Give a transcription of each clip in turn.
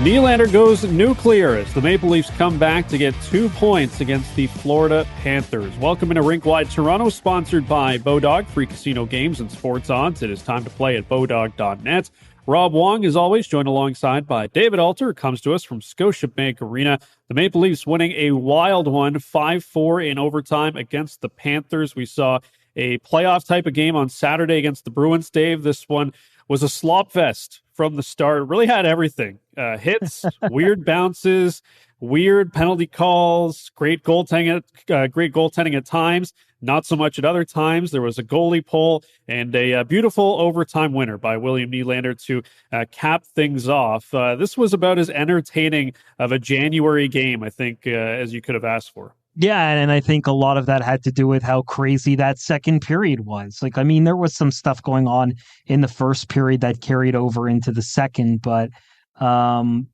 Nylander goes nuclear as the Maple Leafs come back to get 2 points against the Florida Panthers. Welcome into Rink-Wide Toronto, sponsored by Bodog, free casino games and sports odds. It is time to play at bodog.net. Rob Wong, as always, joined alongside by David Alter, comes to us from Scotiabank Arena. The Maple Leafs winning a wild one, 5-4 in overtime against the Panthers. We saw a playoff type of game on Saturday against the Bruins, Dave. This one was a slop fest from the start. It really had everything. Hits, weird bounces, weird penalty calls, great goaltending at times, not so much at other times. There was a goalie pull and a beautiful overtime winner by William Nylander to cap things off. This was about as entertaining of a January game, I think, as you could have asked for. Yeah, and I think a lot of that had to do with how crazy that second period was. There was some stuff going on in the first period that carried over into the second, but this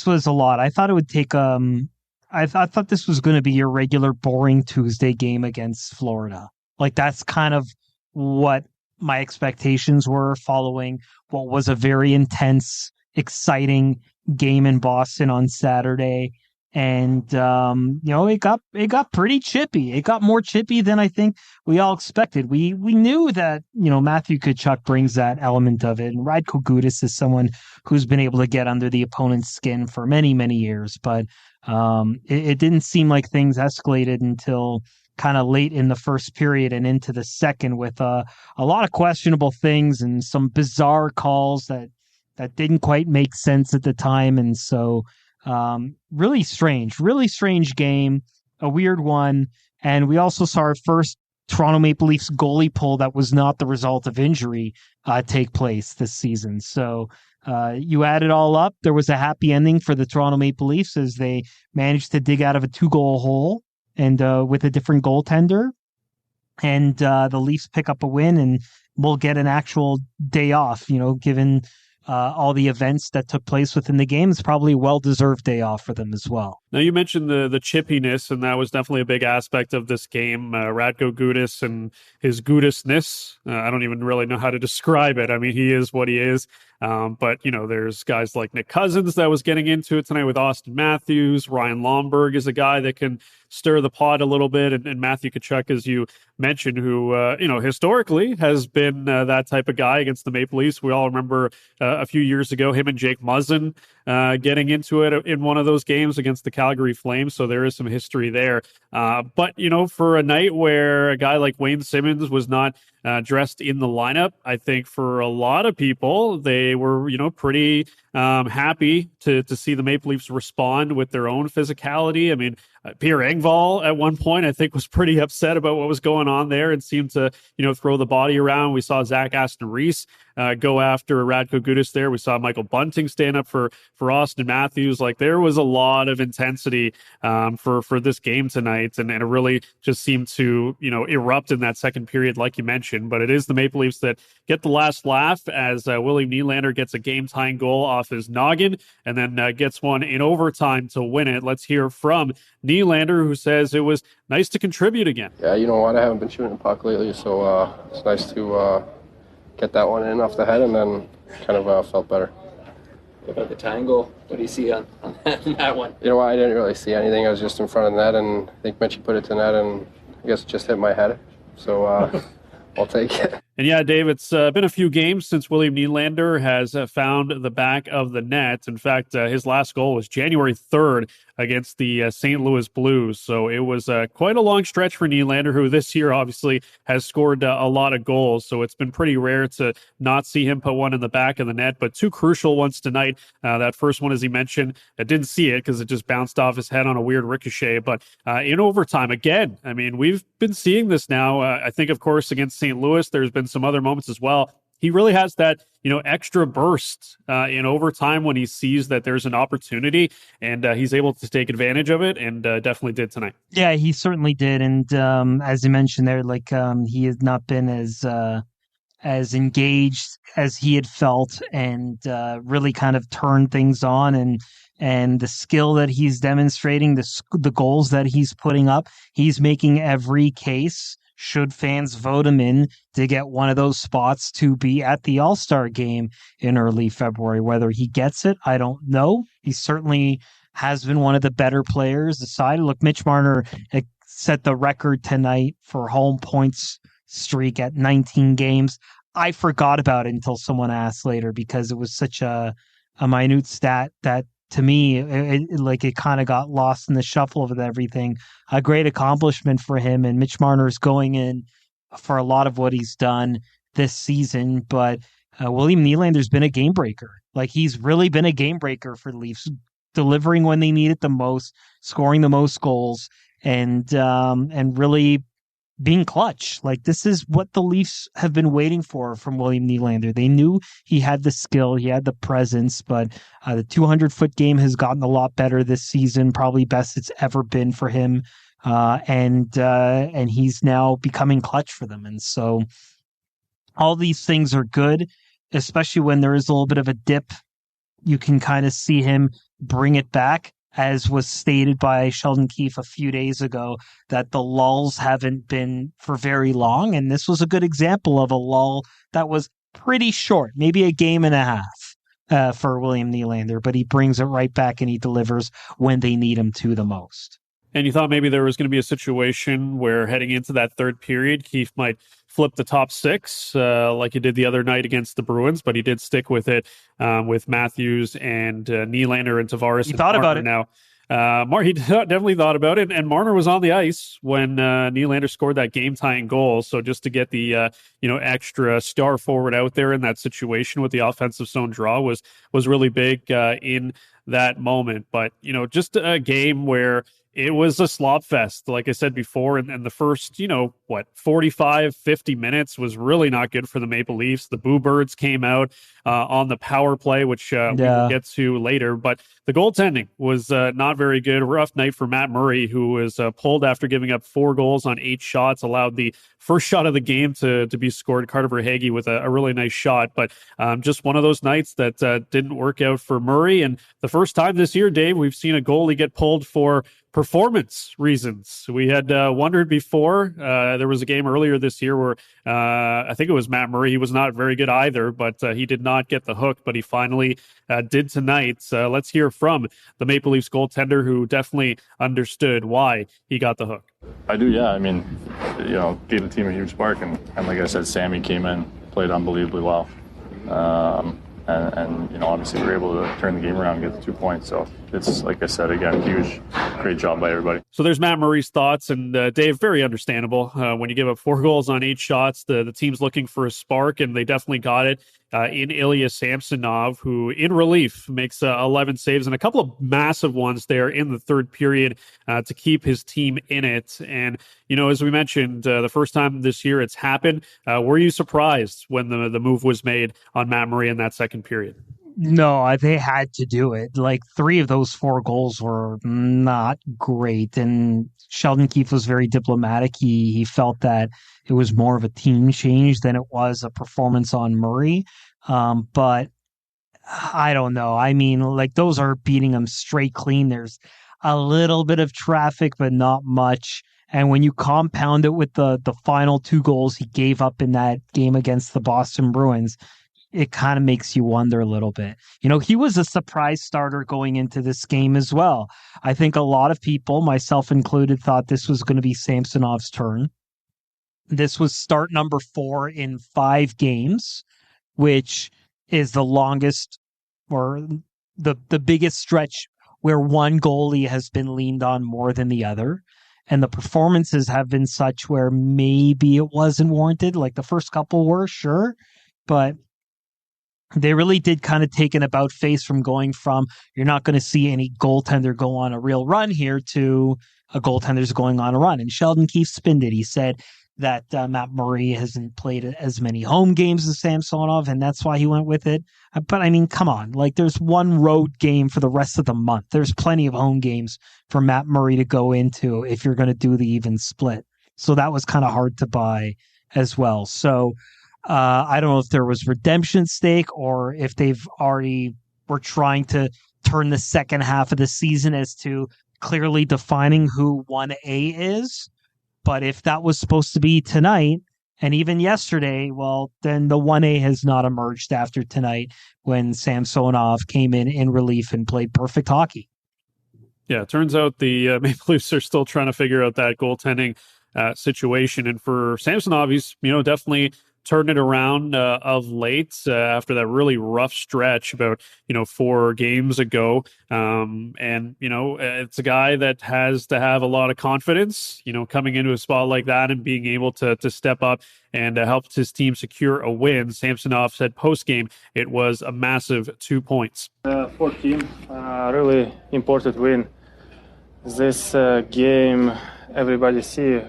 was a lot. I thought it would take I thought this was going to be your regular boring Tuesday game against Florida. That's kind of what my expectations were following what was a very intense, exciting game in Boston on Saturday. And, it got pretty chippy. It got more chippy than I think we all expected. We knew that, Matthew Tkachuk brings that element of it. And Radko Gudas is someone who's been able to get under the opponent's skin for many, many years. But it didn't seem like things escalated until kind of late in the first period and into the second with a lot of questionable things and some bizarre calls that didn't quite make sense at the time. And so really strange game, a weird one. And we also saw our first Toronto Maple Leafs goalie pull that was not the result of injury take place this season. So you add it all up, there was a happy ending for the Toronto Maple Leafs as they managed to dig out of a 2-goal hole and with a different goaltender. And the Leafs pick up a win and we'll get an actual day off, given all the events that took place within the game. It's probably a well-deserved day off for them as well. Now, you mentioned the chippiness, and that was definitely a big aspect of this game. Radko Gudas and his Gudasness. I don't even really know how to describe it. I mean, he is what he is. But, there's guys like Nick Cousins that was getting into it tonight with Austin Matthews. Ryan Lomberg is a guy that can stir the pot a little bit. And Matthew Tkachuk, as you mentioned, who, historically has been that type of guy against the Maple Leafs. We all remember a few years ago, him and Jake Muzzin getting into it in one of those games against the Calgary Flames. So there is some history there. But, for a night where a guy like Wayne Simmons was not dressed in the lineup, I think for a lot of people, they were, pretty happy to see the Maple Leafs respond with their own physicality. I mean, Pierre Engvall at one point, I think, was pretty upset about what was going on there and seemed to, throw the body around. We saw Zach Aston-Reese go after Radko Gudas there. We saw Michael Bunting stand up for Austin Matthews. There was a lot of intensity for this game tonight, and it really just seemed to, erupt in that second period, like you mentioned. But it is the Maple Leafs that get the last laugh as William Nylander gets a game-tying goal off his noggin and then gets one in overtime to win it. Let's hear from Nylander, who says it was nice to contribute again. Yeah, you know what? I haven't been shooting the puck lately, so it's nice to get that one in off the head and then kind of felt better. What about the tying goal? What do you see on that one? You know what? I didn't really see anything. I was just in front of the net, and I think Mitchie put it to net, and I guess it just hit my head. So I'll take it. And yeah, Dave, it's been a few games since William Nylander has found the back of the net. In fact, his last goal was January 3rd against the St. Louis Blues. So it was quite a long stretch for Nylander, who this year obviously has scored a lot of goals. So it's been pretty rare to not see him put one in the back of the net, but two crucial ones tonight. That first one, as he mentioned, I didn't see it because it just bounced off his head on a weird ricochet. But in overtime, again, I mean, we've been seeing this now. I think, of course, against St. Louis, there's been some other moments as well. He really has that, extra burst in overtime when he sees that there's an opportunity, and he's able to take advantage of it, and definitely did tonight. Yeah, he certainly did. And as you mentioned there, he has not been as engaged as he had felt, and really kind of turned things on, and the skill that he's demonstrating, the goals that he's putting up, he's making every case should fans vote him in to get one of those spots to be at the All-Star game in early February? Whether he gets it, I don't know. He certainly has been one of the better players aside. Look, Mitch Marner set the record tonight for home points streak at 19 games. I forgot about it until someone asked later because it was such a minute stat that to me, it kind of got lost in the shuffle of everything. A great accomplishment for him, and Mitch Marner's going in for a lot of what he's done this season. But William Nylander's been a game breaker. Like, he's really been a game breaker for the Leafs, delivering when they need it the most, scoring the most goals, and really being clutch. Like, this is what the Leafs have been waiting for from William Nylander. They knew he had the skill, he had the presence, but the 200-foot game has gotten a lot better this season, probably best it's ever been for him. And he's now becoming clutch for them. And so all these things are good, especially when there is a little bit of a dip. You can kind of see him bring it back, as was stated by Sheldon Keefe a few days ago, that the lulls haven't been for very long. And this was a good example of a lull that was pretty short, maybe a game and a half for William Nylander, but he brings it right back and he delivers when they need him to the most. And you thought maybe there was going to be a situation where heading into that third period, Keefe might flip the top six like he did the other night against the Bruins, but he did stick with it with Matthews and Nylander and Tavares. He thought about it. Now, he definitely thought about it, and Marner was on the ice when Nylander scored that game-tying goal. So just to get the extra star forward out there in that situation with the offensive zone draw was really big in that moment. But just a game where it was a slop fest, like I said before, and the first, 45, 50 minutes was really not good for the Maple Leafs. The Boo Birds came out on the power play, which we will get to later. But the goaltending was not very good. A rough night for Matt Murray, who was pulled after giving up 4 goals on 8 shots, allowed the first shot of the game to be scored. Carter Verhaeghe with a really nice shot, but just one of those nights that didn't work out for Murray. And the first time this year, Dave, we've seen a goalie get pulled for performance reasons. We had wondered before. There was a game earlier this year where I think it was Matt Murray. He was not very good either, but he did not get the hook, but he finally did tonight. Let's hear from the Maple Leafs goaltender, who definitely understood why he got the hook. I do, yeah. I mean, gave the team a huge spark, and like I said, Sammy came in, played unbelievably well. And obviously we were able to turn the game around and get the 2 points. So it's, like I said, again, huge, great job by everybody. So there's Matt Murray's thoughts, and Dave, very understandable. When you give up 4 goals on 8 shots, the team's looking for a spark, and they definitely got it in Ilya Samsonov, who in relief makes 11 saves and a couple of massive ones there in the third period to keep his team in it. And, as we mentioned, the first time this year it's happened, were you surprised when the move was made on Matt Murray in that second period? No, they had to do it. Like, 3 of those 4 goals were not great. And Sheldon Keefe was very diplomatic. He felt that it was more of a team change than it was a performance on Murray. But I don't know. I mean, like, those are beating him straight clean. There's a little bit of traffic, but not much. And when you compound it with the final 2 goals he gave up in that game against the Boston Bruins, it kind of makes you wonder a little bit. He was a surprise starter going into this game as well. I think a lot of people, myself included, thought this was going to be Samsonov's turn. This was start number 4 in 5 games, which is the longest or the biggest stretch where one goalie has been leaned on more than the other. And the performances have been such where maybe it wasn't warranted. Like, the first couple were, sure, but they really did kind of take an about face from going from, you're not going to see any goaltender go on a real run here, to a goaltender's going on a run. And Sheldon Keefe spinned it. He said that Matt Murray hasn't played as many home games as Samsonov, and that's why he went with it. But I mean, come on, like, there's one road game for the rest of the month. There's plenty of home games for Matt Murray to go into if you're going to do the even split. So that was kind of hard to buy as well. So I don't know if there was redemption at stake, or if they've already were trying to turn the second half of the season as to clearly defining who 1A is. But if that was supposed to be tonight and even yesterday, well, then the 1A has not emerged after tonight when Samsonov came in relief and played perfect hockey. Yeah, it turns out the Maple Leafs are still trying to figure out that goaltending situation. And for Samsonov, he's, definitely turned it around of late after that really rough stretch about, 4 games ago. And, it's a guy that has to have a lot of confidence, coming into a spot like that and being able to step up and help his team secure a win. Samsonov said post-game it was a massive 2 points. For team, really important win. This game, everybody see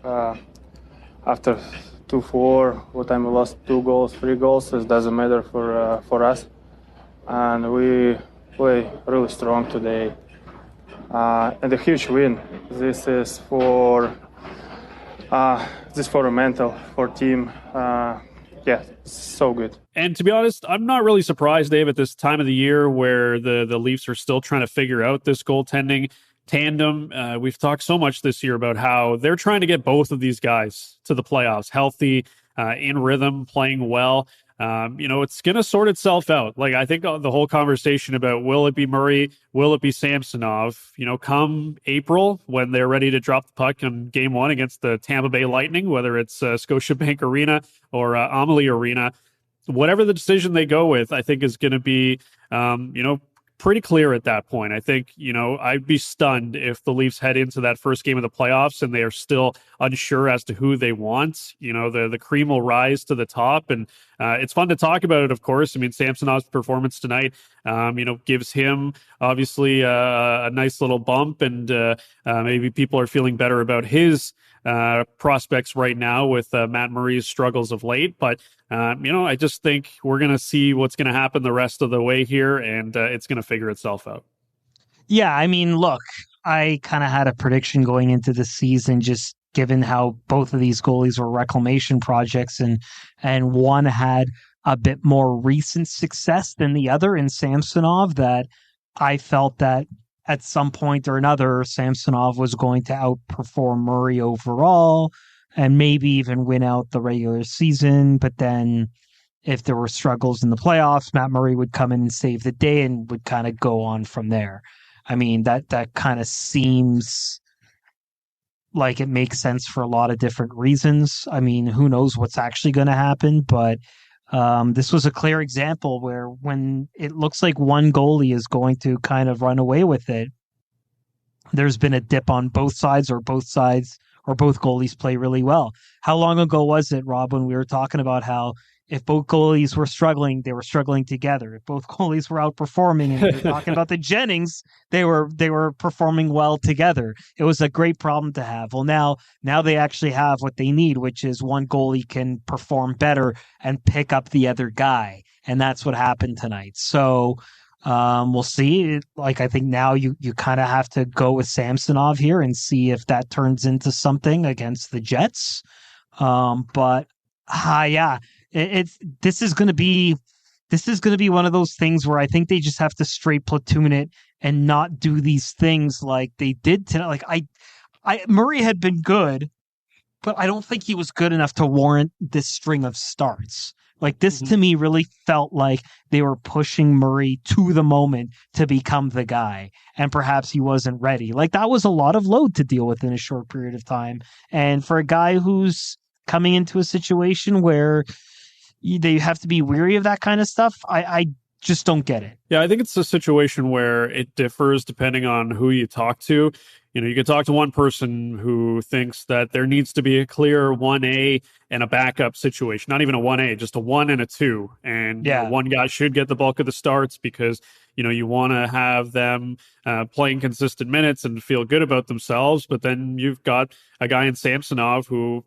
after 2-4, what time we lost 2 goals, 3 goals. It doesn't matter for us, and we play really strong today. And a huge win. This is for a mental for team. Yeah, so good. And to be honest, I'm not really surprised, Dave, at this time of the year where the Leafs are still trying to figure out this goaltending tandem. We've talked so much this year about how they're trying to get both of these guys to the playoffs, healthy, in rhythm, playing well. It's going to sort itself out. Like, I think the whole conversation about will it be Murray, will it be Samsonov, come April when they're ready to drop the puck on game 1 against the Tampa Bay Lightning, whether it's Scotiabank Arena or Amalie Arena, whatever the decision they go with, I think is going to be, pretty clear at that point. I think, I'd be stunned if the Leafs head into that first game of the playoffs and they are still unsure as to who they want. The cream will rise to the top, and it's fun to talk about it, of course. I mean, Samsonov's performance tonight, gives him obviously a nice little bump, and maybe people are feeling better about his prospects right now with Matt Murray's struggles of late. But, I just think we're going to see what's going to happen the rest of the way here, and it's going to figure itself out. Yeah, I mean, look, I kind of had a prediction going into the season, just given how both of these goalies were reclamation projects, and one had a bit more recent success than the other in Samsonov, that I felt that at some point or another, Samsonov was going to outperform Murray overall and maybe even win out the regular season. But then if there were struggles in the playoffs, Matt Murray would come in and save the day and would kind of go on from there. I mean, that kind of seems like it makes sense for a lot of different reasons. I mean, who knows what's actually going to happen, but this was a clear example where when it looks like one goalie is going to kind of run away with it, there's been a dip on both sides or both goalies play really well. How long ago was it, Rob, when we were talking about how if both goalies were struggling, they were struggling together. If both goalies were outperforming, and we were talking about the Jennings, they were performing well together. It was a great problem to have. Well, now they actually have what they need, which is one goalie can perform better and pick up the other guy, and that's what happened tonight. So we'll see. Like, I think now you kind of have to go with Samsonov here and see if that turns into something against the Jets. Yeah. This is going to be one of those things where I think they just have to straight platoon it and not do these things like they did tonight. Like Murray had been good, but I don't think he was good enough to warrant this string of starts. Like this to me really felt like they were pushing Murray to the moment to become the guy, and perhaps he wasn't ready. Like that was a lot of load to deal with in a short period of time. And for a guy who's coming into a situation where they have to be weary of that kind of stuff, I just don't get it. Yeah, I think it's a situation where it differs depending on who you talk to. You could talk to one person who thinks that there needs to be a clear 1A and a backup situation. Not even a 1A, just a 1 and a 2. And one guy should get the bulk of the starts because, you want to have them playing consistent minutes and feel good about themselves. But then you've got a guy in Samsonov who,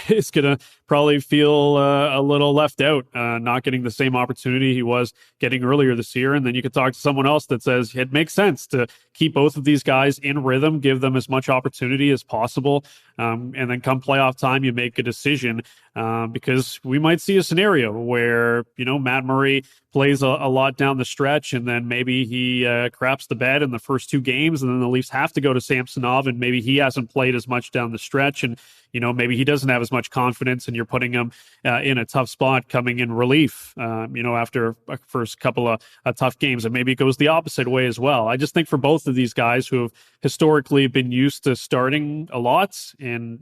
is going to probably feel a little left out, not getting the same opportunity he was getting earlier this year. And then you could talk to someone else that says it makes sense to keep both of these guys in rhythm, give them as much opportunity as possible. And then come playoff time, you make a decision. because we might see a scenario where, Matt Murray plays a lot down the stretch, and then maybe he craps the bed in the first two games, and then the Leafs have to go to Samsonov, and maybe he hasn't played as much down the stretch, and maybe he doesn't have as much confidence, and you're putting him in a tough spot coming in relief, after a first couple of tough games, and maybe it goes the opposite way as well. I just think for both of these guys who have historically been used to starting a lot and,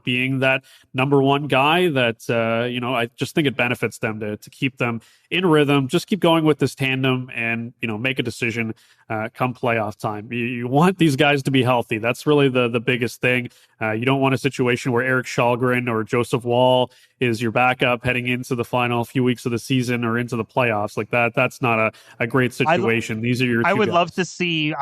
being that number one guy, that, I just think it benefits them to keep them in rhythm, just keep going with this tandem and, make a decision come playoff time. You want these guys to be healthy. That's really the biggest thing. You don't want a situation where Eric Källgren or Joseph Woll is your backup heading into the final few weeks of the season or into the playoffs like that. That's not a great situation. These are your. I would love to see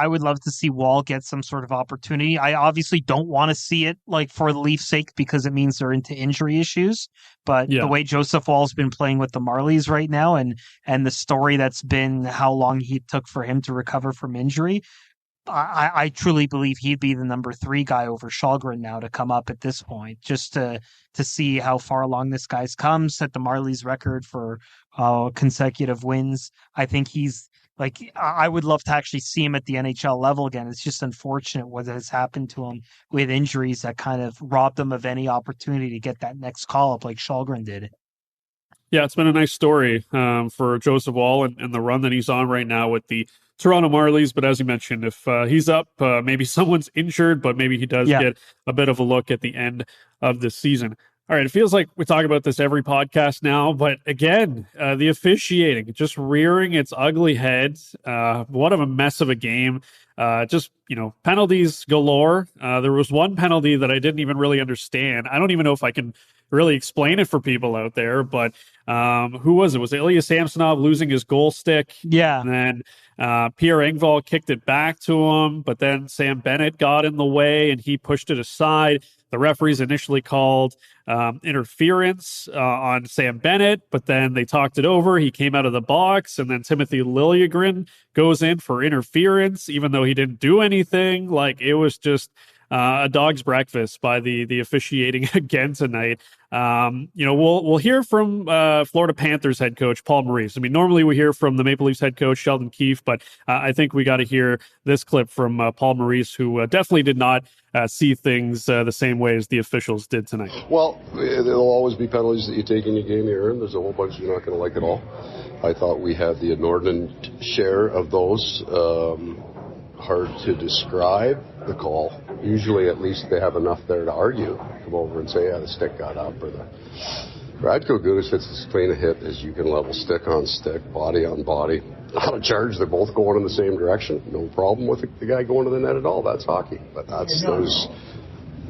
Woll get some sort of opportunity. I obviously don't want to see it like for the Leafs' sake because it means they're into injury issues. But the way Joseph Woll's been playing with the Marlies right now, and the story that's been how long he took for him to recover from injury, I truly believe he'd be the number 3 guy over Källgren now to come up at this point, just to see how far along this guy's come, set the Marlies record for consecutive wins. I think he's like, I would love to actually see him at the NHL level again. It's just unfortunate what has happened to him with injuries that kind of robbed him of any opportunity to get that next call up like Källgren did. Yeah, it's been a nice story for Joseph Woll and the run that he's on right now with the Toronto Marlies. But as you mentioned, if he's up, maybe someone's injured, but maybe he does get a bit of a look at the end of the season. All right, it feels like we talk about this every podcast now, but again, the officiating just rearing its ugly head. What a mess of a game. Penalties galore. There was one penalty that I didn't even really understand. I don't even know if I can really explain it for people out there, but who was it? Was it Ilya Samsonov losing his goal stick? Yeah. And then Pierre Engvall kicked it back to him, but then Sam Bennett got in the way and he pushed it aside. The referees initially called interference on Sam Bennett, but then they talked it over. He came out of the box, and then Timothy Liljegren goes in for interference, even though he didn't do anything. Like, it was just a dog's breakfast by the officiating again tonight. We'll hear from Florida Panthers head coach Paul Maurice. I mean, normally we hear from the Maple Leafs head coach Sheldon Keefe, but I think we got to hear this clip from Paul Maurice, who definitely did not see things the same way as the officials did tonight. Well, there'll always be penalties that you take in your game you earn. There's a whole bunch you're not going to like at all. I thought we had the inordinate share of those. Hard to describe the call. Usually at least they have enough there to argue. Come over and say, the stick got up, or the Radko Gudas hits as clean a hit as you can level, stick on stick, body on body. Not a charge, they're both going in the same direction. No problem with the guy going to the net at all. That's hockey. But that's those.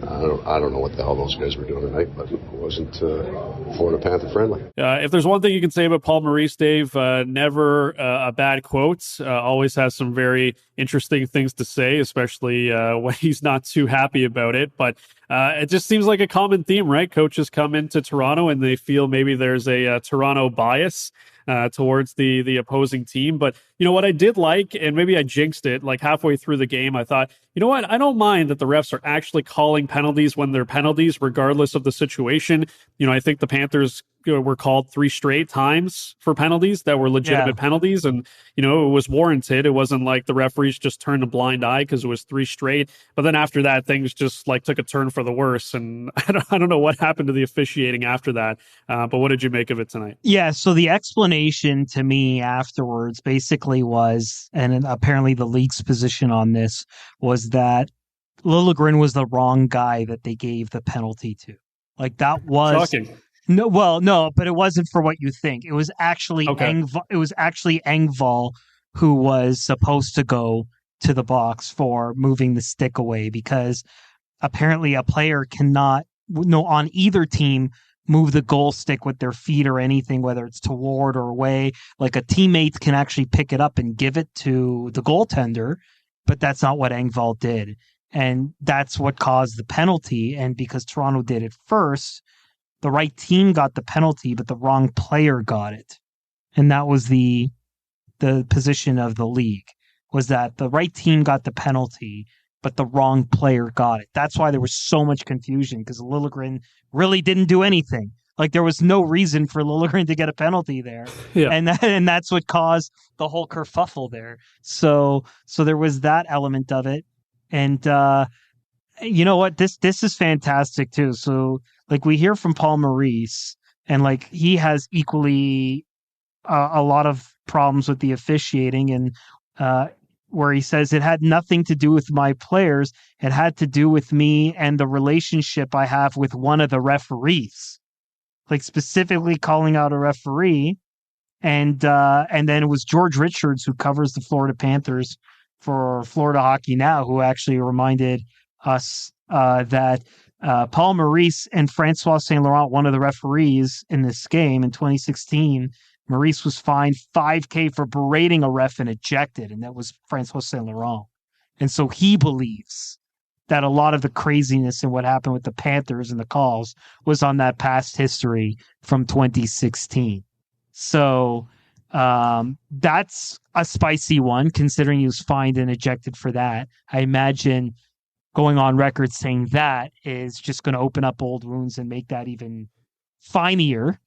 I don't know what the hell those guys were doing tonight, but it wasn't Florida Panther friendly. If there's one thing you can say about Paul Maurice, Dave, never a bad quote. Always has some very interesting things to say, especially when he's not too happy about it. But it just seems like a common theme, right? Coaches come into Toronto and they feel maybe there's a Toronto bias towards the opposing team. But you know what I did like, and maybe I jinxed it, like halfway through the game, I thought, you know what, I don't mind that the refs are actually calling penalties when they're penalties, regardless of the situation. I think the Panthers were called 3 straight times for penalties that were legitimate penalties, and it was warranted. It wasn't like the referees just turned a blind eye because it was 3 straight. But then after that, things just like took a turn for the worse, and I don't know what happened to the officiating after that. But what did you make of it tonight? Yeah, so the explanation to me afterwards basically was, and apparently the league's position on this was, that Liljegren was the wrong guy that they gave the penalty to. Like, that was shocking. No, but it wasn't for what you think. It was actually Engvall who was supposed to go to the box for moving the stick away, because apparently a player cannot, on either team, move the goal stick with their feet or anything, whether it's toward or away. Like, a teammate can actually pick it up and give it to the goaltender, but that's not what Engvall did. And that's what caused the penalty. And because Toronto did it first, the right team got the penalty, but the wrong player got it. And that was the position of the league, was that the right team got the penalty, but the wrong player got it. That's why there was so much confusion, because Liljegren really didn't do anything. Like, there was no reason for Liljegren to get a penalty there. Yeah. And that's what caused the whole kerfuffle there. So there was that element of it. And you know what? This is fantastic too. So, like, we hear from Paul Maurice, and like, he has equally a lot of problems with the officiating, and where he says it had nothing to do with my players. It had to do with me and the relationship I have with one of the referees, like specifically calling out a referee. And then it was George Richards, who covers the Florida Panthers for Florida Hockey Now, who actually reminded us that Paul Maurice and Francois Saint Laurent, one of the referees in this game in 2016, Maurice was fined $5,000 for berating a ref and ejected, and that was Francois Saint Laurent. And so he believes that a lot of the craziness and what happened with the Panthers and the calls was on that past history from 2016. So that's a spicy one, considering he was fined and ejected for that. I imagine going on record saying that is just going to open up old wounds and make that even finier,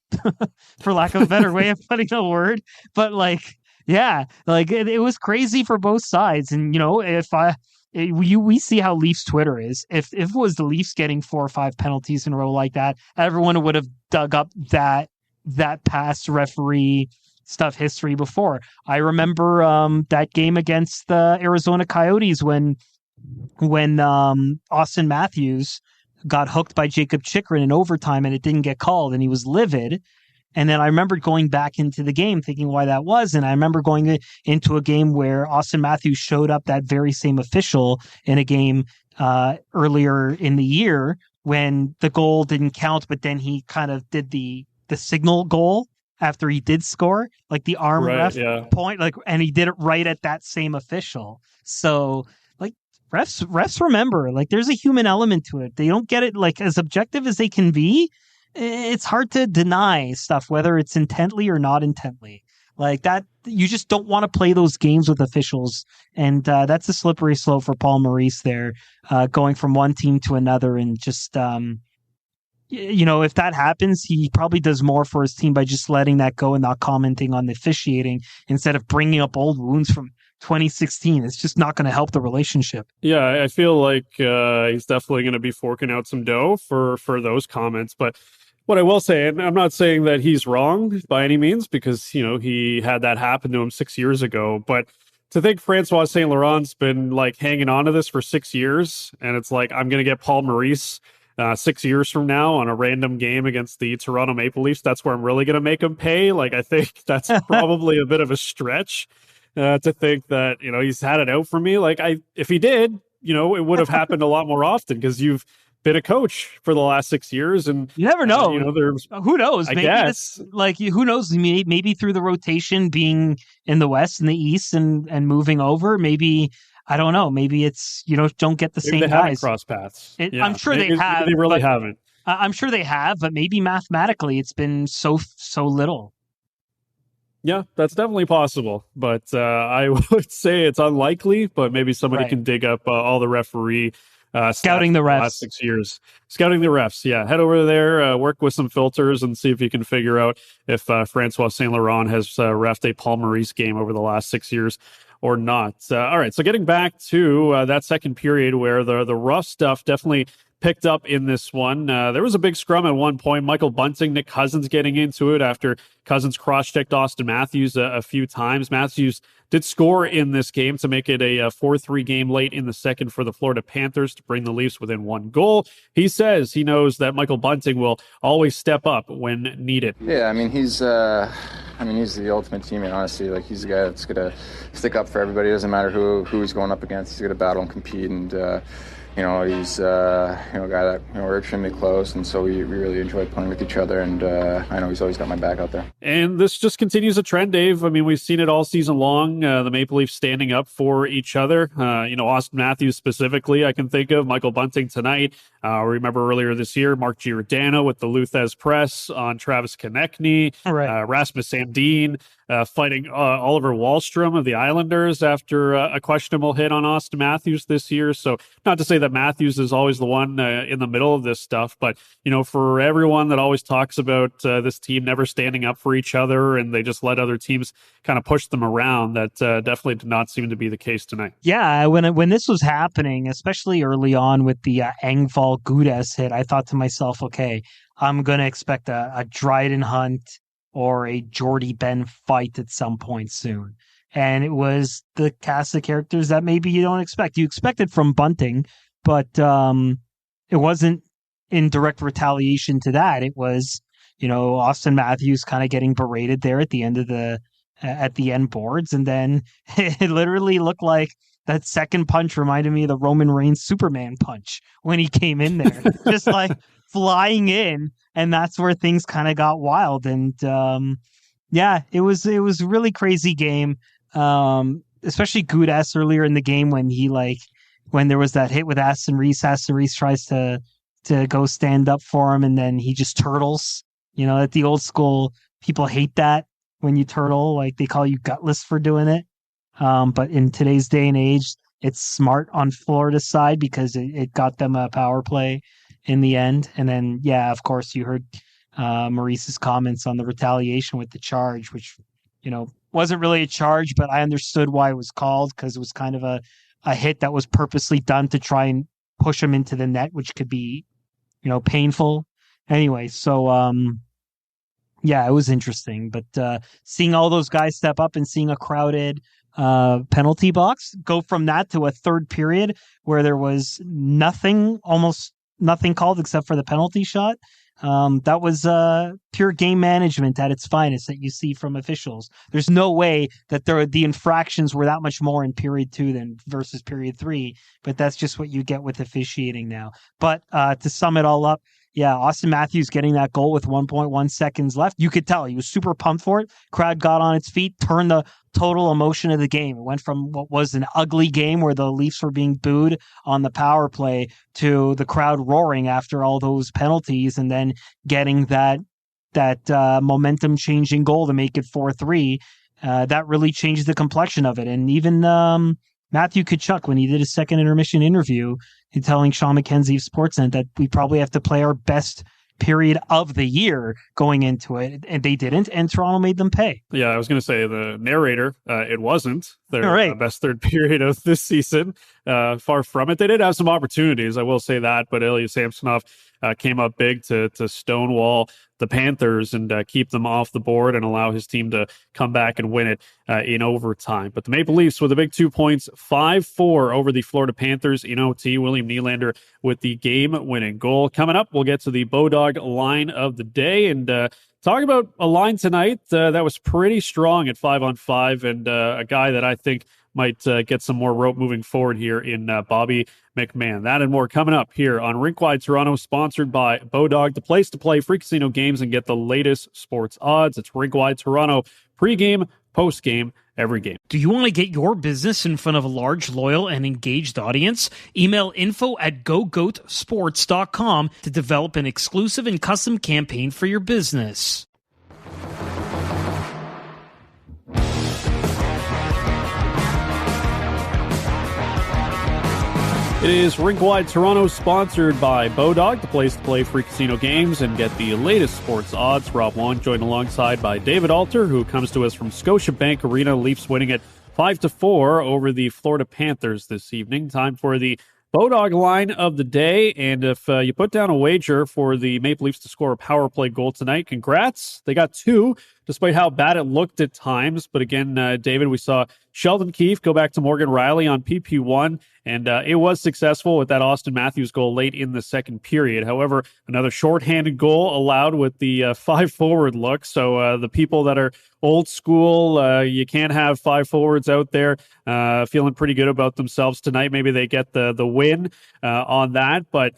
for lack of a better way of putting a word. But like, yeah, like it was crazy for both sides. And, you know, we see how Leafs Twitter is. If it was the Leafs getting 4 or 5 penalties in a row like that, everyone would have dug up that past referee stuff history before. I remember that game against the Arizona Coyotes when Austin Matthews got hooked by Jacob Chychrun in overtime and it didn't get called, and he was livid. And then I remember going back into the game thinking why that was. And I remember going into a game where Austin Matthews showed up that very same official in a game earlier in the year when the goal didn't count, but then he kind of did the signal goal after he did score, like the arm ref point, like, and he did it right at that same official. So like, refs remember, like, there's a human element to it. They don't get it like as objective as they can be. It's hard to deny stuff, whether it's intently or not intently. Like that, you just don't want to play those games with officials. And that's a slippery slope for Paul Maurice there, going from one team to another. And just, you know, if that happens, he probably does more for his team by just letting that go and not commenting on the officiating instead of bringing up old wounds from 2016. It's just not going to help the relationship. Yeah, I feel like he's definitely going to be forking out some dough for those comments. But what I will say, and I'm not saying that he's wrong by any means, because, you know, he had that happen to him 6 years ago. But to think Francois Saint Laurent's been like hanging on to this for 6 years, and it's like, I'm going to get Paul Maurice 6 years from now on a random game against the Toronto Maple Leafs, that's where I'm really going to make him pay. Like, I think that's probably a bit of a stretch to think that, you know, he's had it out for me. Like, if he did, you know, it would have happened a lot more often, because you've been a coach for the last 6 years, and you never know. You know, there's who knows? I maybe guess, like, who knows? Maybe through the rotation being in the West and the East and moving over, maybe, I don't know. Maybe it's, you know, don't get the maybe same they guys. cross paths. I'm sure they have. They really haven't. I'm sure they have, but maybe mathematically it's been so little. Yeah, that's definitely possible, but I would say it's unlikely. But maybe somebody can dig up all the referee scouting the refs last 6 years, scouting the refs. Yeah, head over there, work with some filters, and see if you can figure out if Francois Saint Laurent has reffed a Paul Maurice game over the last 6 years or not. All right, so getting back to that second period, where the rough stuff definitely picked up in this one. There was a big scrum at one point. Michael Bunting, Nick Cousins getting into it after Cousins cross-checked Austin Matthews a few times. Matthews did score in this game to make it a 4-3 game late in the second for the Florida Panthers to bring the Leafs within 1 goal. He says he knows that Michael Bunting will always step up when needed. Yeah, I mean, he's the ultimate teammate, honestly. Like, he's the guy that's going to stick up for everybody. It doesn't matter who he's going up against. He's going to battle and compete, and He's a guy that we're extremely close, and so we really enjoy playing with each other. And I know he's always got my back out there. And this just continues a trend, Dave. I mean, we've seen it all season long. The Maple Leafs standing up for each other. Austin Matthews specifically, I can think of. Michael Bunting tonight. Remember earlier this year, Mark Giordano with the Luthez press on Travis Konechny. Right. Rasmus Sandin fighting Oliver Wahlstrom of the Islanders after a questionable hit on Austin Matthews this year. So not to say that Matthews is always the one in the middle of this stuff, but, for everyone that always talks about this team never standing up for each other and they just let other teams kind of push them around, that definitely did not seem to be the case tonight. Yeah, when this was happening, especially early on with the Engvall Gudas hit, I thought to myself, okay, I'm going to expect a Dryden Hunt or a Jordy Ben fight at some point soon. And it was the cast of characters that maybe you don't expect. You expect it from Bunting, but it wasn't in direct retaliation to that. It was, Austin Matthews kind of getting berated there at the end of at the end boards. And then it literally looked like that second punch reminded me of the Roman Reigns Superman punch when he came in there, just like flying in. And that's where things kind of got wild. And it was a really crazy game. Especially Gudas earlier in the game when there was that hit with Aston Reese tries to go stand up for him and then he just turtles. At the old school, people hate that when you turtle, like they call you gutless for doing it. But in today's day and age, it's smart on Florida's side because it got them a power play in the end. And then, of course, you heard Maurice's comments on the retaliation with the charge, which, wasn't really a charge, but I understood why it was called because it was kind of a hit that was purposely done to try and push him into the net, which could be, painful. Anyway, so it was interesting. But seeing all those guys step up and seeing a crowded penalty box go from that to a third period where there was almost nothing called except for the penalty shot. That was pure game management at its finest that you see from officials. There's no way that the infractions were that much more in period 2 than versus period 3, but that's just what you get with officiating now. But to sum it all up, Austin Matthews getting that goal with 1.1 seconds left. You could tell he was super pumped for it. Crowd got on its feet, turned the total emotion of the game. It went from what was an ugly game where the Leafs were being booed on the power play to the crowd roaring after all those penalties and then getting that momentum changing goal to make it 4-3. That really changed the complexion of it. And even Matthew Tkachuk, when he did his second intermission interview, telling Sean McKenzie of Sportsnet that we probably have to play our best period of the year going into it, and they didn't, and Toronto made them pay. Yeah, I was going to say the narrator, it wasn't their best third period of this season. Far from it. They did have some opportunities, I will say that, but Ilya Samsonov came up big to stonewall the Panthers and keep them off the board and allow his team to come back and win it in overtime. But the Maple Leafs with a big 2 points, 5-4 over the Florida Panthers in OT. William Nylander with the game-winning goal. Coming up, we'll get to the Bodog line of the day and talk about a line tonight that was pretty strong at 5-on-5 and a guy that I think might get some more rope moving forward here in Bobby McMahon. That and more coming up here on Rinkwide Toronto, sponsored by Bodog, the place to play free casino games and get the latest sports odds. It's Rinkwide Toronto, pregame, postgame, every game. Do you want to get your business in front of a large, loyal, and engaged audience? Email info@gogoatsports.com to develop an exclusive and custom campaign for your business. It is Rinkwide Toronto, sponsored by Bodog, the place to play free casino games and get the latest sports odds. Rob Wong joined alongside by David Alter, who comes to us from Scotiabank Arena. Leafs winning it 5-4 over the Florida Panthers this evening. Time for the Bodog line of the day, and if you put down a wager for the Maple Leafs to score a power play goal tonight, congrats. They got 2 to despite how bad it looked at times. But again, David, we saw Sheldon Keefe go back to Morgan Rielly on PP1, and it was successful with that Austin Matthews goal late in the second period. However, another shorthanded goal allowed with the 5 forward look. So the people that are old school, you can't have 5 forwards out there feeling pretty good about themselves tonight. Maybe they get the win on that, but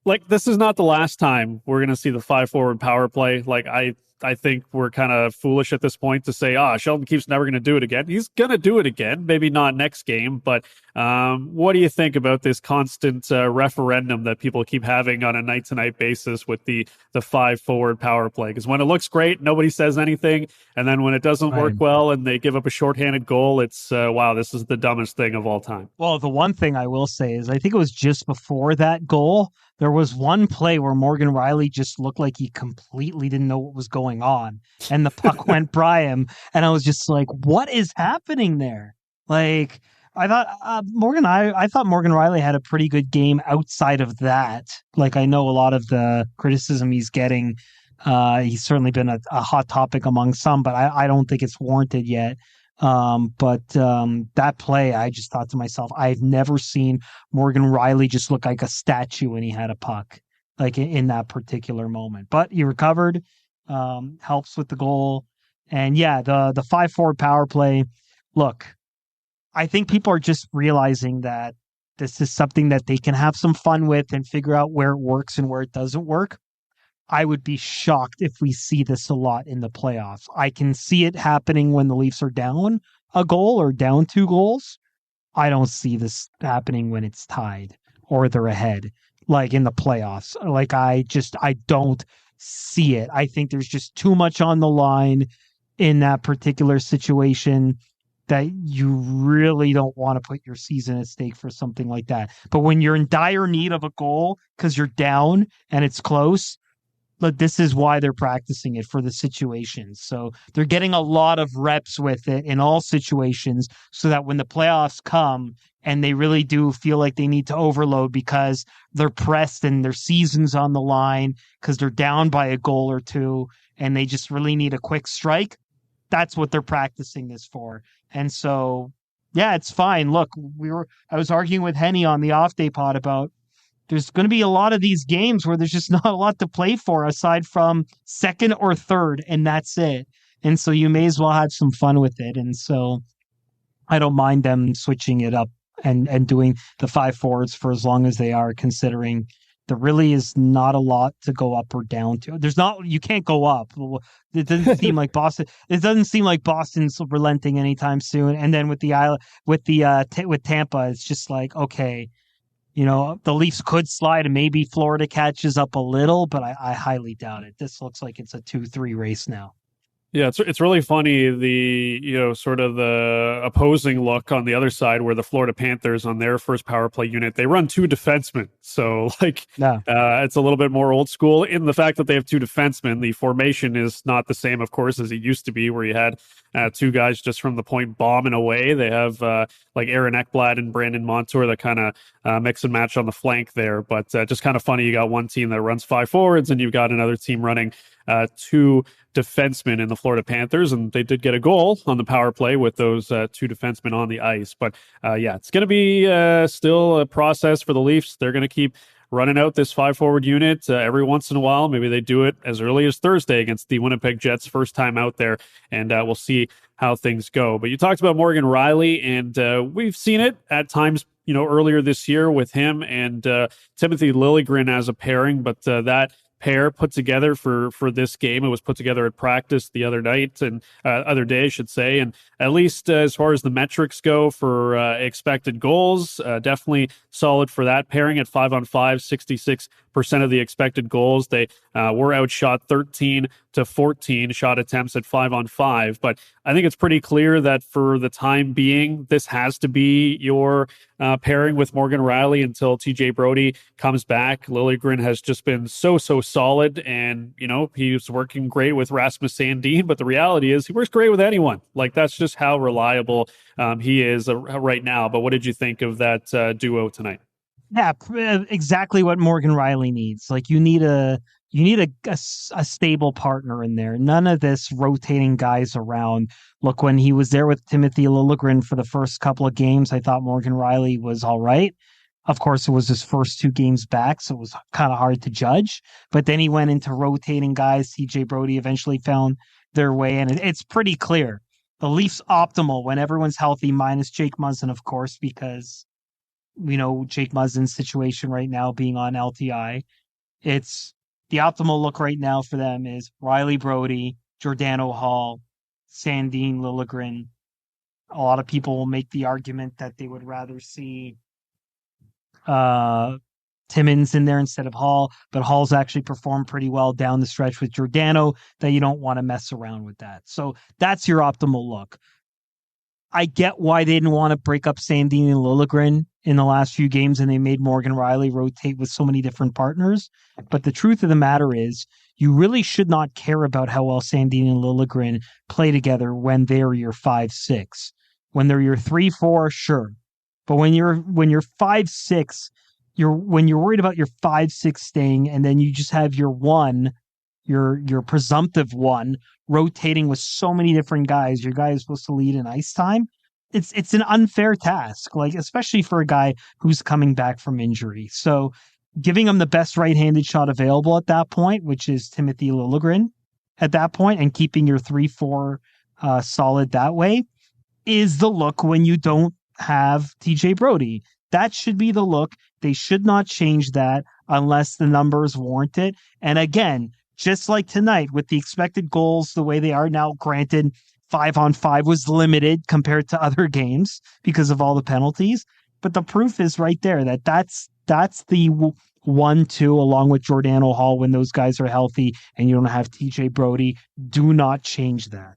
like, this is not the last time we're going to see the 5 forward power play. Like, I think we're kind of foolish at this point to say, Sheldon Keefe's never going to do it again. He's going to do it again, maybe not next game. But what do you think about this constant referendum that people keep having on a night-to-night basis with the 5 forward power play? Because when it looks great, nobody says anything. And then when it doesn't work well and they give up a shorthanded goal, it's, wow, this is the dumbest thing of all time. Well, the one thing I will say is I think it was just before that goal, there was one play where Morgan Rielly just looked like he completely didn't know what was going on, and the puck went by him, and I was just like, what is happening there? Like, I thought Morgan Rielly had a pretty good game outside of that. Like, I know a lot of the criticism he's getting, he's certainly been a hot topic among some, but I don't think it's warranted yet. But that play, I just thought to myself, I've never seen Morgan Rielly just look like a statue when he had a puck, like in that particular moment. But he recovered, helps with the goal. And yeah, the 5 forward power play. Look, I think people are just realizing that this is something that they can have some fun with and figure out where it works and where it doesn't work. I would be shocked if we see this a lot in the playoffs. I can see it happening when the Leafs are down a goal or down 2 goals. I don't see this happening when it's tied or they're ahead, like in the playoffs. Like, I don't see it. I think there's just too much on the line in that particular situation that you really don't want to put your season at stake for something like that. But when you're in dire need of a goal because you're down and it's close, but this is why they're practicing it, for the situations. So they're getting a lot of reps with it in all situations so that when the playoffs come and they really do feel like they need to overload because they're pressed and their season's on the line because they're down by a goal or 2 and they just really need a quick strike, that's what they're practicing this for. And so, yeah, it's fine. Look, I was arguing with Henny on the off day pod about there's going to be a lot of these games where there's just not a lot to play for aside from second or third, and that's it. And so you may as well have some fun with it. And so I don't mind them switching it up and doing the 5 forwards for as long as they are, considering there really is not a lot to go up or down to. You can't go up. It doesn't seem like Boston. It doesn't seem like Boston's relenting anytime soon. And then with Tampa, it's just like, okay, you know, the Leafs could slide and maybe Florida catches up a little, but I highly doubt it. This looks like it's a 2-3 race now. Yeah, it's really funny, sort of the opposing look on the other side where the Florida Panthers on their first power play unit, they run 2 defensemen. So it's a little bit more old school in the fact that they have 2 defensemen. The formation is not the same, of course, as it used to be where you had 2 guys just from the point bombing away. They have like Aaron Ekblad and Brandon Montour that kind of mix and match on the flank there. But just kind of funny, you got one team that runs 5 forwards and you've got another team running 2 defensemen in the Florida Panthers, and they did get a goal on the power play with those 2 defensemen on the ice. But it's going to be still a process for the Leafs. They're going to keep running out this 5 forward unit every once in a while. Maybe they do it as early as Thursday against the Winnipeg Jets, first time out there, and we'll see how things go. But you talked about Morgan Rielly, and we've seen it at times, earlier this year with him and Timothy Liljegren as a pairing, but that pair put together for this game. It was put together at practice the other night and other day, I should say. And at least as far as the metrics go for expected goals, definitely solid for that pairing at 5-on-5, 66% of the expected goals. They were outshot 13-14 shot attempts at 5-on-5. But I think it's pretty clear that for the time being, this has to be your pairing with Morgan Rielly until TJ Brody comes back. Liljegren has just been so solid, and he's working great with Rasmus Sandin, but the reality is he works great with anyone. Like, that's just how reliable he is right now. But what did you think of that duo tonight? Yeah, exactly what Morgan Rielly needs. Like, you need a you need a stable partner in there. None of this rotating guys around. Look, when he was there with Timothy Liljegren for the first couple of games, I thought Morgan Rielly was all right. Of course, it was his first 2 games back, so it was kind of hard to judge. But then he went into rotating guys. TJ Brody eventually found their way, and it's pretty clear. The Leafs optimal when everyone's healthy, minus Jake Muzzin, of course, because we know Jake Muzzin's situation right now being on LTI. It's the optimal look right now for them is Riley Brody, Giordano Hall, Sandin Liljegren. A lot of people will make the argument that they would rather see Timmins in there instead of Hall, but Hall's actually performed pretty well down the stretch with Giordano, that you don't want to mess around with that. So that's your optimal look. I get why they didn't want to break up Sandin and Liljegren in the last few games, and they made Morgan Rielly rotate with so many different partners. But the truth of the matter is, you really should not care about how well Sandin and Liljegren play together when they're your 5-6. When they're your 3-4, sure. But when you're 5-6, when you're worried about your 5-6 staying, and then you just have your one, your presumptive one, rotating with so many different guys, your guy is supposed to lead in ice time. It's an unfair task, like especially for a guy who's coming back from injury. So giving him the best right-handed shot available at that point, which is Timothy Liljegren at that point, and keeping your 3-4 solid that way, is the look when you don't have TJ Brody. That should be the look. They should not change that unless the numbers warrant it. And again, just like tonight with the expected goals the way they are now, granted 5-on-5 was limited compared to other games because of all the penalties, but the proof is right there that's the 1-2 along with Giordano Hall when those guys are healthy and you don't have TJ Brody. Do not change that.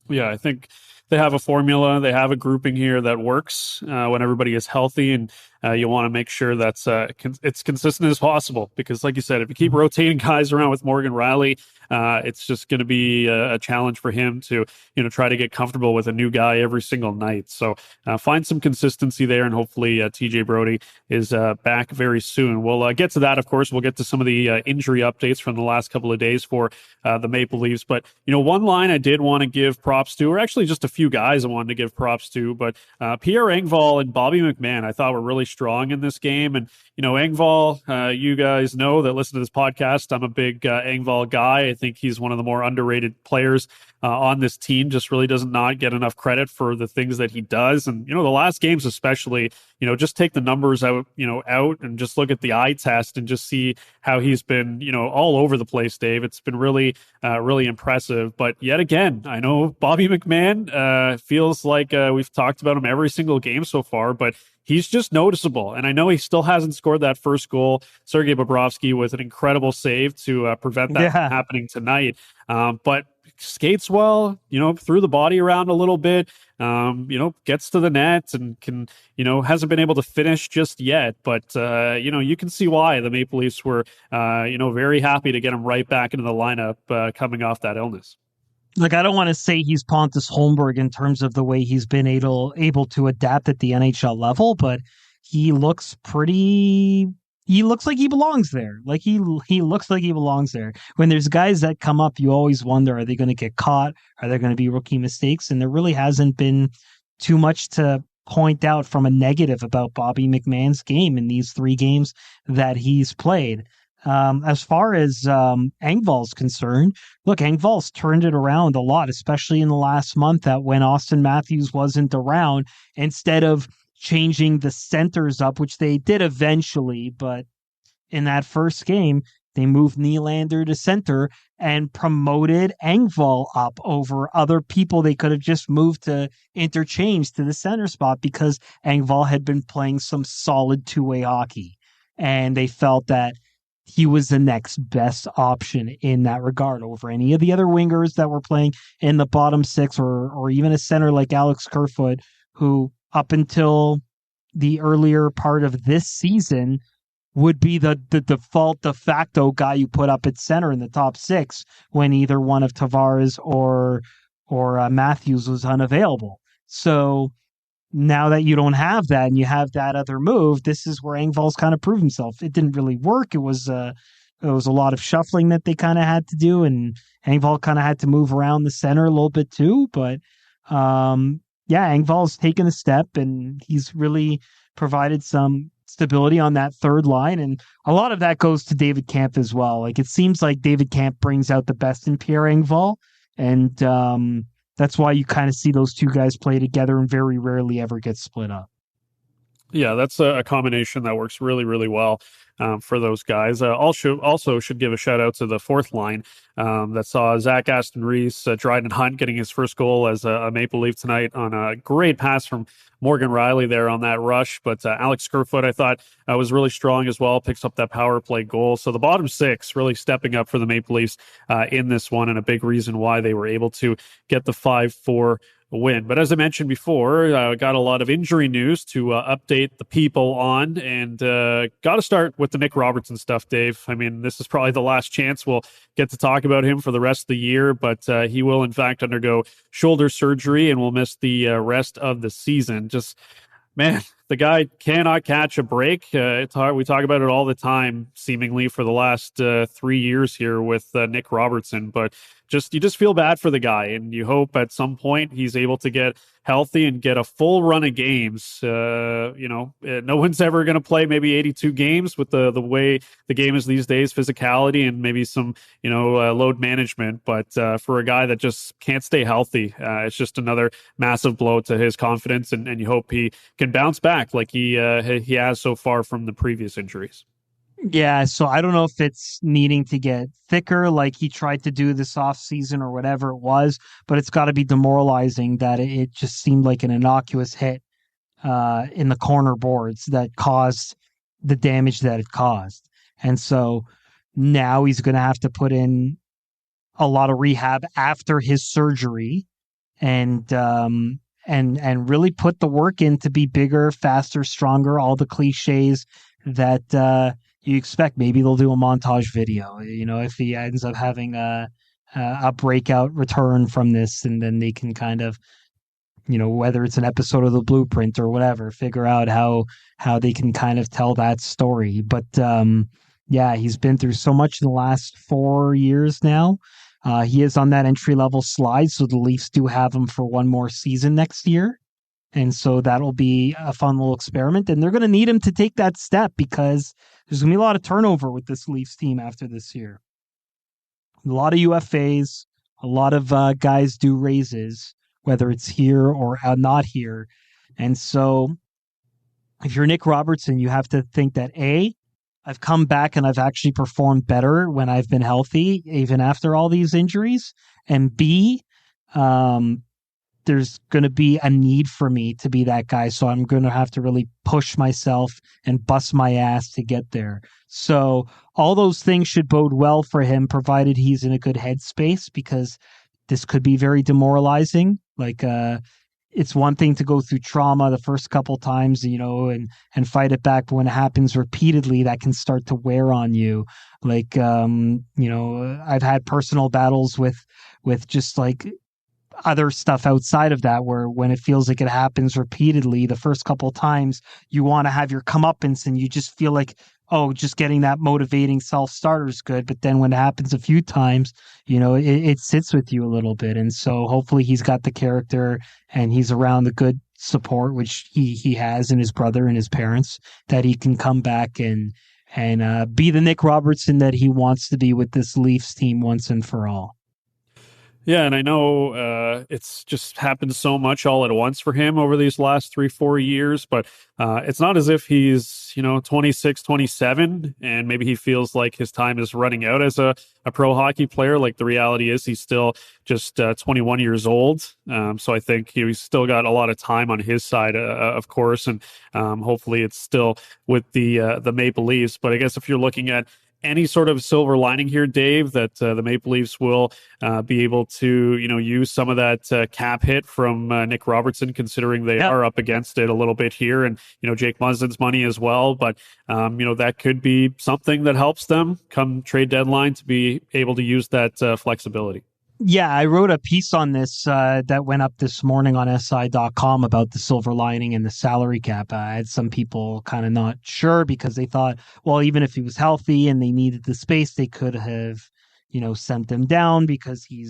Yeah, I think they have a formula. They have a grouping here that works when everybody is healthy, and you want to make sure that's it's consistent as possible. Because, like you said, if you keep rotating guys around with Morgan Rielly, it's just going to be a challenge for him to try to get comfortable with a new guy every single night. So find some consistency there, and hopefully TJ Brody is back very soon. We'll get to that, of course. We'll get to some of the injury updates from the last couple of days for the Maple Leafs. But one line I did want to give props to, or actually just a few guys I wanted to give props to, but Pierre Engvall and Bobby McMann I thought were really strong in this game. And Engvall, you guys know that listen to this podcast, I'm a big Engvall guy. I think he's one of the more underrated players on this team. Just really does not get enough credit for the things that he does. And the last games especially, just take the numbers out and just look at the eye test and just see how he's been all over the place, Dave. It's been really really impressive. But yet again, I know Bobby McMann feels like we've talked about him every single game so far, but he's just noticeable. And I know he still hasn't scored that first goal. Sergei Bobrovsky with an incredible save to prevent that from happening tonight. But skates well, threw the body around a little bit, gets to the net and can, hasn't been able to finish just yet. But, you can see why the Maple Leafs were, very happy to get him right back into the lineup coming off that illness. Like, I don't want to say he's Pontus Holmberg in terms of the way he's been able to adapt at the NHL level, but he looks like he belongs there. Like he looks like he belongs there. When there's guys that come up, you always wonder, are they going to get caught? Are there going to be rookie mistakes? And there really hasn't been too much to point out from a negative about Bobby McMann's game in these 3 games that he's played. As far as Engvall's concerned, look, Engvall's turned it around a lot, especially in the last month, that when Austin Matthews wasn't around, instead of changing the centers up, which they did eventually, but in that first game, they moved Nylander to center and promoted Engvall up over other people they could have just moved to interchange to the center spot because Engvall had been playing some solid two-way hockey. And they felt that he was the next best option in that regard over any of the other wingers that were playing in the bottom 6 or even a center like Alex Kerfoot, who up until the earlier part of this season would be the default de facto guy you put up at center in the top 6 when either one of Tavares or Matthews was unavailable. So now that you don't have that and you have that other move, this is where Engvall's kind of proved himself. It didn't really work. It was There was a lot of shuffling that they kind of had to do, and Engvall kind of had to move around the center a little bit too. But yeah, Engvall's taken a step, and he's really provided some stability on that third line. And a lot of that goes to David Kampf as well. Like, it seems like David Kampf brings out the best in Pierre Engvall, and that's why you kind of see those two guys play together and very rarely ever get split up. Yeah, that's a combination that works really, really well for those guys. Also should give a shout out to the fourth line that saw Zach Aston Reese, Dryden Hunt getting his first goal as a Maple Leaf tonight on a great pass from Morgan Rielly there on that rush. But Alex Kerfoot, I thought, was really strong as well, picks up that power play goal. So the bottom six really stepping up for the Maple Leafs in this one, and a big reason why they were able to get the 5-4 win. But as I mentioned before, got a lot of injury news to update the people on, and got to start with the Nick Robertson stuff, Dave. I mean, this is probably the last chance we'll get to talk about him for the rest of the year, but he will in fact undergo shoulder surgery and will miss the rest of the season. Just, man, the guy cannot catch a break. It's hard. We talk about it all the time, seemingly for the last 3 years here with Nick Robertson, but you just feel bad for the guy, and you hope at some point he's able to get healthy and get a full run of games. No one's ever going to play maybe 82 games with the way the game is these days, physicality and maybe some, load management. But for a guy that just can't stay healthy, it's just another massive blow to his confidence, and you hope he can bounce back like he has so far from the previous injuries. Yeah, so I don't know if it's needing to get thicker like he tried to do this offseason or whatever it was, but it's got to be demoralizing that it just seemed like an innocuous hit in the corner boards that caused the damage that it caused. And so now he's going to have to put in a lot of rehab after his surgery and really put the work in to be bigger, faster, stronger, all the cliches that you expect. Maybe they'll do a montage video, if he ends up having a breakout return from this, and then they can kind of, whether it's an episode of The Blueprint or whatever, figure out how they can kind of tell that story. But yeah, he's been through so much in the last 4 years now. He is on that entry-level slide, so the Leafs do have him for one more season next year. And so that'll be a fun little experiment. And they're going to need him to take that step because there's going to be a lot of turnover with this Leafs team after this year. A lot of UFAs, a lot of guys do raises, whether it's here or not here. And so if you're Nick Robertson, you have to think that A, I've come back and I've actually performed better when I've been healthy, even after all these injuries. And B, there's going to be a need for me to be that guy. So I'm going to have to really push myself and bust my ass to get there. So all those things should bode well for him, provided he's in a good headspace, because this could be very demoralizing. Like, it's one thing to go through trauma the first couple times, and fight it back. But when it happens repeatedly, that can start to wear on you. Like, I've had personal battles with just like other stuff outside of that, where when it feels like it happens repeatedly, the first couple of times you want to have your comeuppance and you just feel like, oh, just getting that motivating self-starter is good. But then when it happens a few times, it sits with you a little bit. And so hopefully he's got the character and he's around the good support, which he has in his brother and his parents, that he can come back and be the Nick Robertson that he wants to be with this Leafs team once and for all. Yeah, and I know it's just happened so much all at once for him over these last 3-4 years, but it's not as if he's, 26, 27, and maybe he feels like his time is running out as a pro hockey player. Like, the reality is he's still just 21 years old. So I think he's still got a lot of time on his side, of course, and hopefully it's still with the Maple Leafs. But I guess if you're looking at any sort of silver lining here, Dave, that the Maple Leafs will be able to, use some of that cap hit from Nick Robertson, considering they are up against it a little bit here, and Jake Muslin's money as well. But that could be something that helps them come trade deadline to be able to use that flexibility. Yeah, I wrote a piece on this that went up this morning on SI.com about the silver lining and the salary cap. I had some people kind of not sure because they thought, well, even if he was healthy and they needed the space, they could have, sent him down because he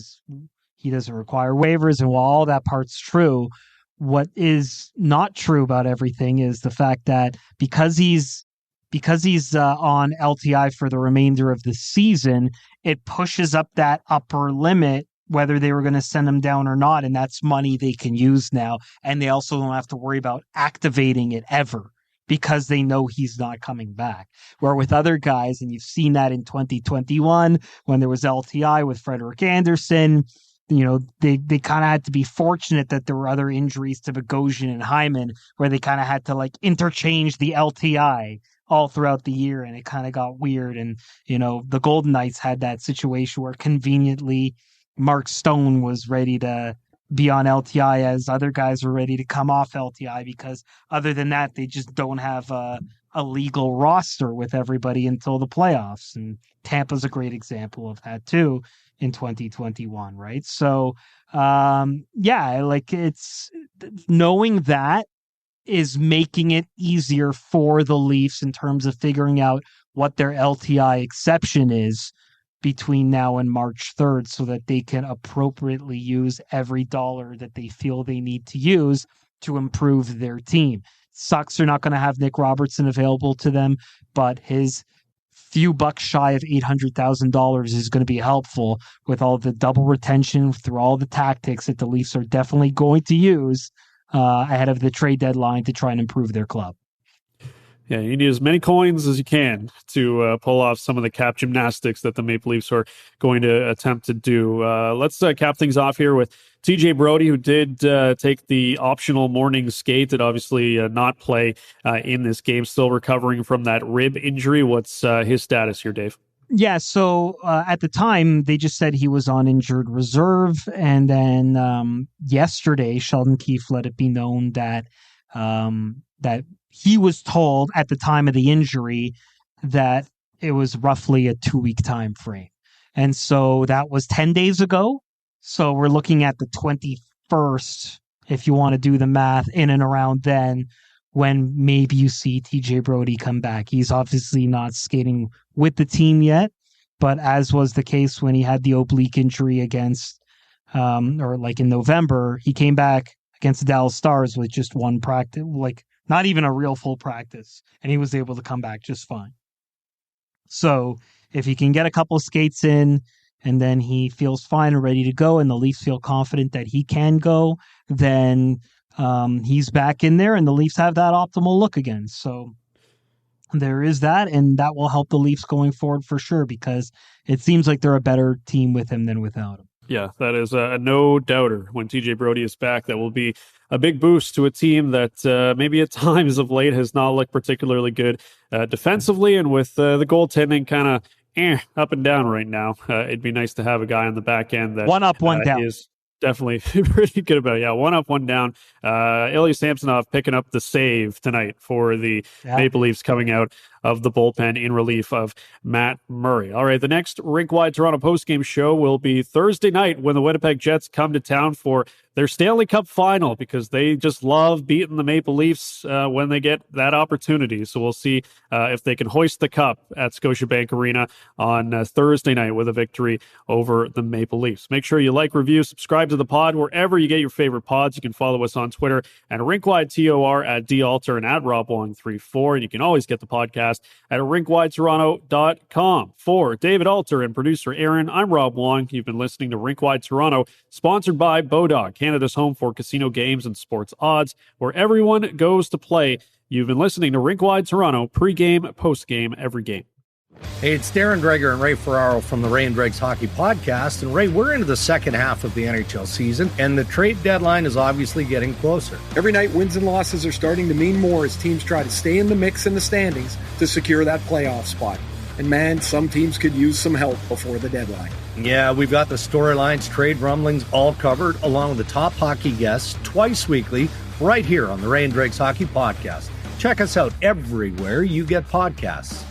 doesn't require waivers. And while all that part's true, what is not true about everything is the fact that because he's on LTI for the remainder of the season, it pushes up that upper limit, whether they were going to send him down or not. And that's money they can use now. And they also don't have to worry about activating it ever because they know he's not coming back. Where with other guys, and you've seen that in 2021, when there was LTI with Frederik Andersen, they kind of had to be fortunate that there were other injuries to Bogosian and Hyman where they kind of had to interchange the LTI all throughout the year, and it kind of got weird. And, the Golden Knights had that situation where conveniently Mark Stone was ready to be on LTI as other guys were ready to come off LTI, because other than that, they just don't have a legal roster with everybody until the playoffs. And Tampa's a great example of that too in 2021, right? So, it's knowing that is making it easier for the Leafs in terms of figuring out what their LTI exception is between now and March 3rd so that they can appropriately use every dollar that they feel they need to use to improve their team. Sucks they're not going to have Nick Robertson available to them, but his few bucks shy of $800,000 is going to be helpful with all the double retention through all the tactics that the Leafs are definitely going to use ahead of the trade deadline to try and improve their club. Yeah, you need as many coins as you can to pull off some of the cap gymnastics that the Maple Leafs are going to attempt to do. Let's cap things off here with TJ Brodie, who did take the optional morning skate, that obviously not play in this game, still recovering from that rib injury. What's his status here, Dave? Yeah, so at the time, they just said he was on injured reserve. And then yesterday, Sheldon Keefe let it be known that that he was told at the time of the injury that it was roughly a 2-week time frame. And so that was 10 days ago. So we're looking at the 21st, if you want to do the math, in and around then, when maybe you see TJ Brodie come back. He's obviously not skating with the team yet, but as was the case when he had the oblique injury against, in November, he came back against the Dallas Stars with just one practice, not even a real full practice, and he was able to come back just fine. So if he can get a couple of skates in and then he feels fine and ready to go, and the Leafs feel confident that he can go, then he's back in there and the Leafs have that optimal look again. So there is that, and that will help the Leafs going forward for sure, because it seems like they're a better team with him than without him. Yeah, that is a no doubter. When TJ Brodie is back, that will be a big boost to a team that maybe at times of late has not looked particularly good defensively, and with the goaltending kind of up and down right now. It'd be nice to have a guy on the back end that one up, one down is definitely pretty good about it. Yeah, one up, one down. Ilya Samsonov picking up the save tonight for the Maple Leafs, coming out of the bullpen in relief of Matt Murray. All right, the next Rink-Wide Toronto postgame show will be Thursday night when the Winnipeg Jets come to town for their Stanley Cup final, because they just love beating the Maple Leafs when they get that opportunity. So we'll see if they can hoist the cup at Scotiabank Arena on Thursday night with a victory over the Maple Leafs. Make sure you like, review, subscribe to the pod wherever you get your favorite pods. You can follow us on Twitter at RinkWideTOR, at DAlter, and at RobWong34. And you can always get the podcast at RinkWideToronto.com. For David Alter and producer Aaron, I'm Rob Wong. You've been listening to Rink-Wide Toronto, sponsored by Bodog, Canada's home for casino games and sports odds, where everyone goes to play. You've been listening to Rink-Wide Toronto, pregame, postgame, every game. Hey, it's Darren Dreger and Ray Ferraro from the Ray and Dregs Hockey Podcast. And Ray, we're into the second half of the NHL season, and the trade deadline is obviously getting closer. Every night, wins and losses are starting to mean more as teams try to stay in the mix in the standings to secure that playoff spot. And man, some teams could use some help before the deadline. Yeah, we've got the storylines, trade rumblings all covered, along with the top hockey guests twice weekly, right here on the Ray and Dregs Hockey Podcast. Check us out everywhere you get podcasts.